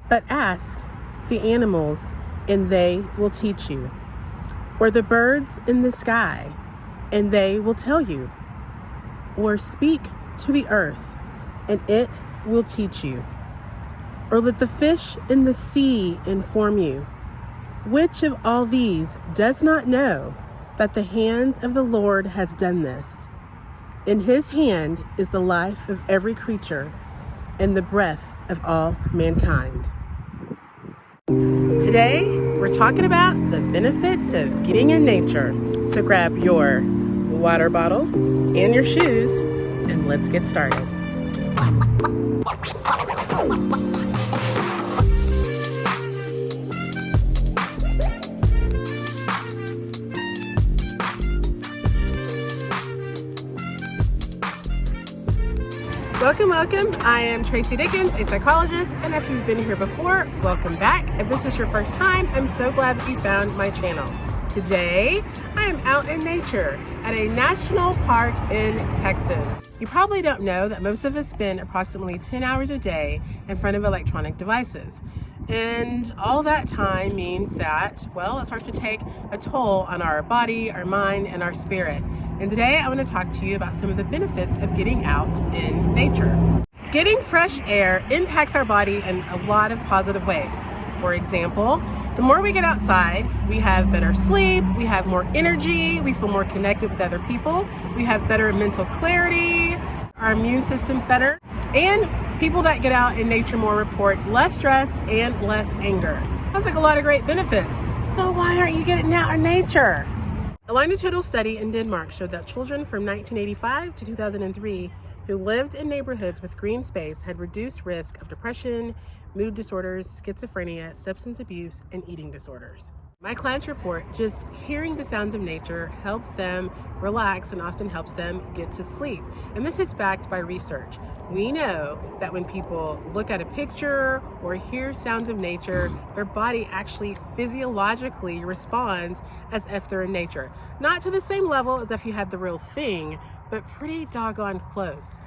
But ask the animals, and they will teach you, or the birds in the sky, and they will tell you, or speak to the earth, and it will teach you, or let the fish in the sea inform you. Which of all these does not know that the hand of the Lord has done this? In his hand is the life of every creature and the breath of all mankind. Today, we're talking about the benefits of getting in nature. So grab your water bottle and your shoes, and let's get started. Welcome. I am Tracy Dickens, a psychologist, and if you've been here before, welcome back. If this is your first time, I'm so glad that you found my channel. Today, I am out in nature at a national park in Texas. You probably don't know that most of us spend approximately 10 hours a day in front of electronic devices. And all that time means that, well, it starts to take a toll on our body, our mind, and our spirit. And today I want to talk to you about some of the benefits of getting out in nature. Getting fresh air impacts our body in a lot of positive ways. For example, the more we get outside, we have better sleep, we have more energy, we feel more connected with other people, we have better mental clarity, our immune system better, and people that get out in nature more report less stress and less anger. Sounds like a lot of great benefits. So why aren't you getting out in nature? A longitudinal study in Denmark showed that children from 1985 to 2003 who lived in neighborhoods with green space had reduced risk of depression, mood disorders, schizophrenia, substance abuse, and eating disorders. My clients report just hearing the sounds of nature helps them relax and often helps them get to sleep. And this is backed by research. We know that when people look at a picture or hear sounds of nature, their body actually physiologically responds as if they're in nature. Not to the same level as if you had the real thing, but pretty doggone close.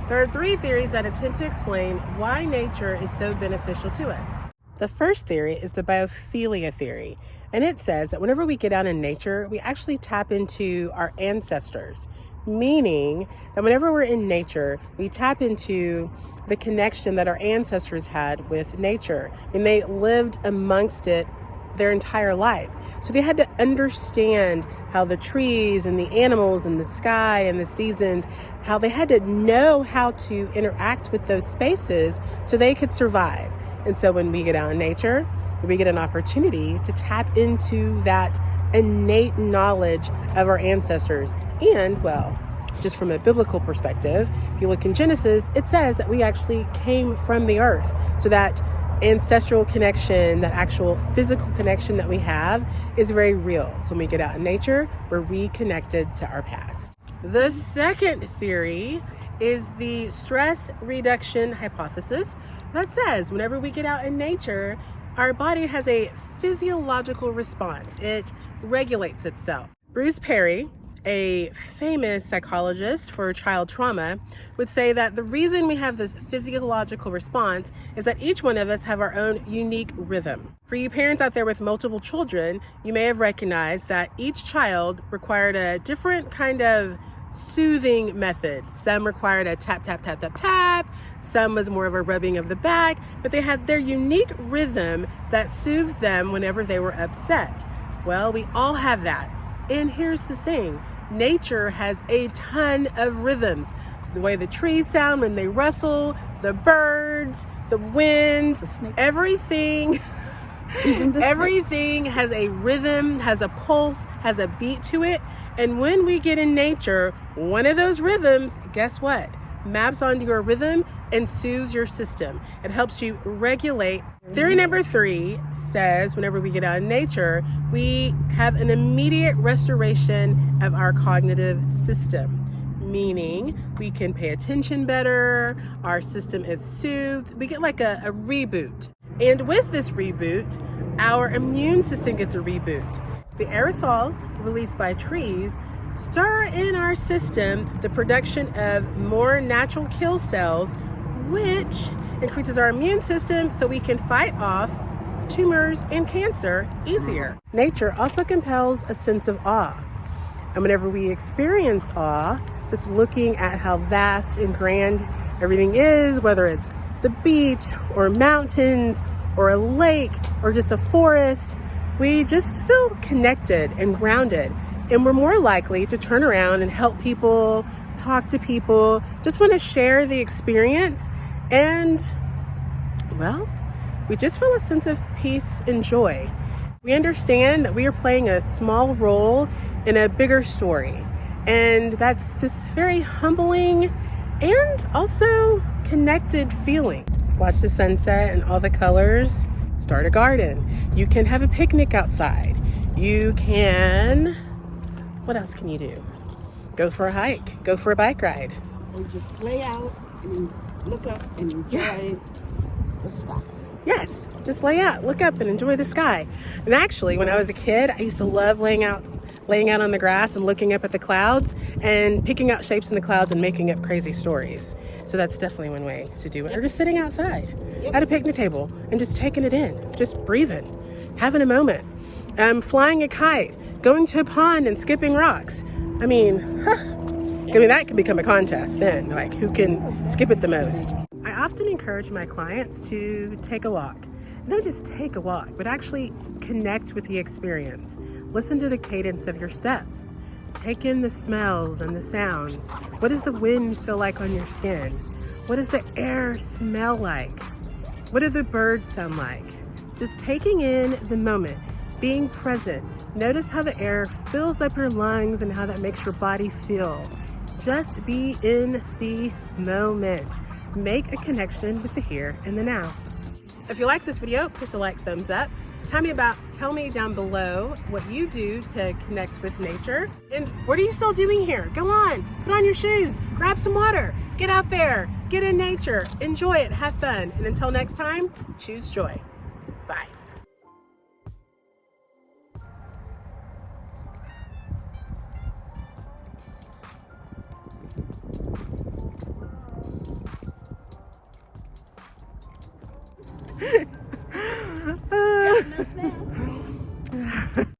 There are 3 theories that attempt to explain why nature is so beneficial to us. The first theory is the biophilia theory, and it says that whenever we get out in nature, we actually tap into our ancestors, meaning that whenever we're in nature, we tap into the connection that our ancestors had with nature, and they lived amongst it their entire life. So they had to understand how the trees and the animals and the sky and the seasons, how they had to know how to interact with those spaces so they could survive. And so when we get out in nature, we get an opportunity to tap into that innate knowledge of our ancestors. And, well, just from a biblical perspective, if you look in Genesis, it says that we actually came from the earth. So that ancestral connection, that actual physical connection that we have is very real. So when we get out in nature, we're reconnected to our past. The second theory is the stress reduction hypothesis that says whenever we get out in nature, our body has a physiological response. It regulates itself. Bruce Perry, a famous psychologist for child trauma, would say that the reason we have this physiological response is that each one of us have our own unique rhythm. For you parents out there with multiple children, you may have recognized that each child required a different kind of soothing method. Some required a tap, tap, tap, tap, tap. Some was more of a rubbing of the back, but they had their unique rhythm that soothed them whenever they were upset. Well, we all have that. And here's the thing. Nature has a ton of rhythms. The way the trees sound when they rustle, the birds, the wind, everything. Everything has a rhythm, has a pulse, has a beat to it. And when we get in nature, one of those rhythms, guess what? Maps onto your rhythm and soothes your system. It helps you regulate. Theory number 3 says whenever we get out in nature, we have an immediate restoration of our cognitive system, meaning we can pay attention better, our system is soothed, we get like a reboot. And with this reboot, our immune system gets a reboot. The aerosols released by trees stir in our system the production of more natural kill cells, which increases our immune system so we can fight off tumors and cancer easier. Nature also compels a sense of awe. And whenever we experience awe, just looking at how vast and grand everything is, whether it's the beach or mountains or a lake or just a forest, we just feel connected and grounded. And we're more likely to turn around and help people, talk to people, just want to share the experience. And, well, we just feel a sense of peace and joy. We understand that we are playing a small role in a bigger story. And that's this very humbling and also connected feeling. Watch the sunset and all the colors. Start a garden. You can have a picnic outside. You can, what else can you do? Go for a hike. Go for a bike ride. Or just lay out and look up and enjoy the sky. Yes, just lay out, look up and enjoy the sky. And actually, when I was a kid, I used to love laying out on the grass and looking up at the clouds and picking out shapes in the clouds and making up crazy stories. So that's definitely one way to do it. Or just sitting outside at a picnic table and just taking it in, just breathing, having a moment. Flying a kite, going to a pond and skipping rocks. I mean, that could become a contest then, like who can skip it the most. I often encourage my clients to take a walk. Not just take a walk, but actually connect with the experience. Listen to the cadence of your step. Take in the smells and the sounds. What does the wind feel like on your skin? What does the air smell like? What do the birds sound like? Just taking in the moment, being present. Notice how the air fills up your lungs and how that makes your body feel. Just be in the moment. Make a connection with the here and the now. If you like this video, push a like, thumbs up. Tell me down below what you do to connect with nature. And what are you still doing here? Go on, put on your shoes, grab some water, get out there, get in nature, enjoy it, have fun. And until next time, choose joy. Bye.